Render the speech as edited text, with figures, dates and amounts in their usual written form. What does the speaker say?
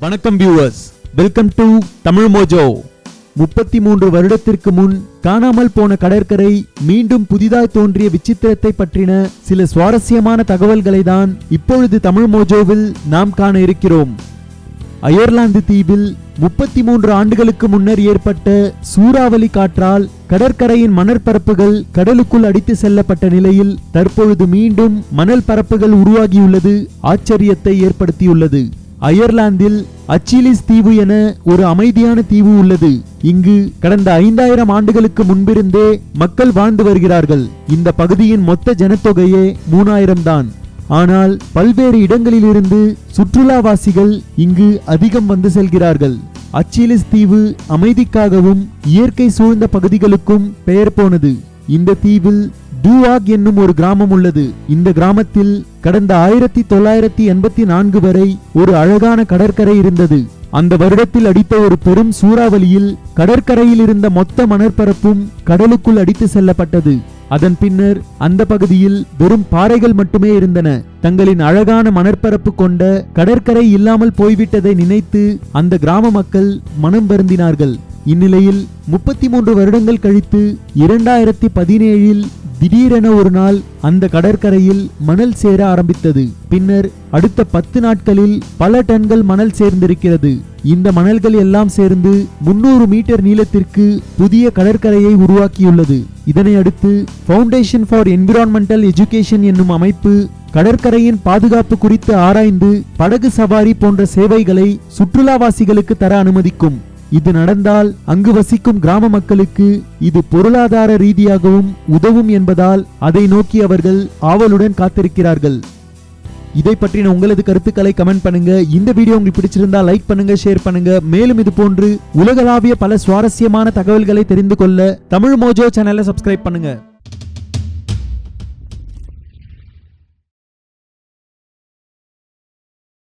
வணக்கம் viewers, welcome to Tamil Mojo. 33 வருடத்திற்கு முன் காணாமல் போன கடற்கரை மீண்டும் புதிதாய் தோன்றிய விசித்திரத்தை பற்றின சில சுவாரஸ்யமான தகவல்களை தான் இப்பொழுது தமிழ் மோஜோவில் நாம் காண இருக்கிறோம். அயர்லாந்து தீவில் 33 ஆண்டுகளுக்கு முன்னர் ஏற்பட்ட சூறாவளி காற்றால் கடற்கரையின் மணற்பரப்புகள் கடலுக்குள் அடித்து செல்லப்பட்ட நிலையில் தற்பொழுது மீண்டும் மணல் பரப்புகள் உருவாகியுள்ளது ஆச்சரியத்தை ஏற்படுத்தியுள்ளது. அயர்லாந்தில் அச்சிலிஸ் தீவு என ஒரு அமைதியான தீவு உள்ளது. இங்கு கடந்த 5000 ஆண்டுகளுக்கு முன்பிருந்தே மக்கள் வாழ்ந்து வருகிறார்கள். இந்த பகுதியின் மொத்த ஜனத்தொகையே 3000 தான். ஆனால் பல்வேறு இடங்களிலிருந்து சுற்றுலாவாசிகள் இங்கு அதிகம் வந்து செல்கிறார்கள். அச்சிலிஸ் தீவு அமைதிக்காகவும் இயற்கை சூழ்ந்த பகுதிகளுக்கும் பெயர் போனது. இந்த தீவில் டூஆக் என்னும் ஒரு கிராமம் உள்ளது. இந்த கிராமத்தில் கடந்த 1984 வரை ஒரு அழகான கடற்கரை இருந்தது. அந்த வருடத்தில் அடித்த ஒரு பெரும் சூறாவளியில் கடற்கரையில் இருந்த மொத்த மணற்பரப்பும் கடலுக்குள் அடித்து செல்லப்பட்டது. அதன் பின்னர் அந்த பகுதியில் வெறும் பாறைகள் மட்டுமே இருந்தன. தங்களின் அழகான மணற்பரப்பு கொண்ட கடற்கரை இல்லாமல் போய்விட்டதை நினைத்து அந்த கிராம மக்கள் மனம் வருந்தினார்கள். இந்நிலையில் 33 வருடங்கள் கழித்து 2017இல் திடீரென ஒரு நாள் அந்த கடற்கரையில் மணல் சேர ஆரம்பித்தது. பின்னர் அடுத்த 10 நாட்களில் பல டன்கள் மணல் சேர்ந்திருக்கிறது. இந்த மணல்கள் எல்லாம் சேர்ந்து 300 மீட்டர் நீளத்திற்கு புதிய கடற்கரையை உருவாக்கியுள்ளது. இதனை அடுத்து ஃபவுண்டேஷன் ஃபார் என்விரான்மெண்டல் எஜுகேஷன் என்னும் அமைப்பு கடற்கரையின் பாதுகாப்பு குறித்து ஆராய்ந்து படகு சவாரி போன்ற சேவைகளை சுற்றுலாவாசிகளுக்கு தர அனுமதிக்கும். இது நடந்தால் அங்கு வசிக்கும் கிராம மக்களுக்கு இது பொருளாதார ரீதியாகவும் உதவும் என்பதால் அதை நோக்கி அவர்கள் ஆவலுடன் காத்திருக்கிறார்கள். இதை பற்றின உங்களது கருத்துக்களை கமெண்ட் பண்ணுங்க. இந்த வீடியோ உங்களுக்கு பிடிச்சிருந்தா லைக் பண்ணுங்க, ஷேர் பண்ணுங்க. மேலும் இது போன்று உலகளாவிய பல சுவாரஸ்யமான தகவல்களை தெரிந்து கொள்ள தமிழ் மோஜோ சேனலை சப்ஸ்கிரைப் பண்ணுங்க.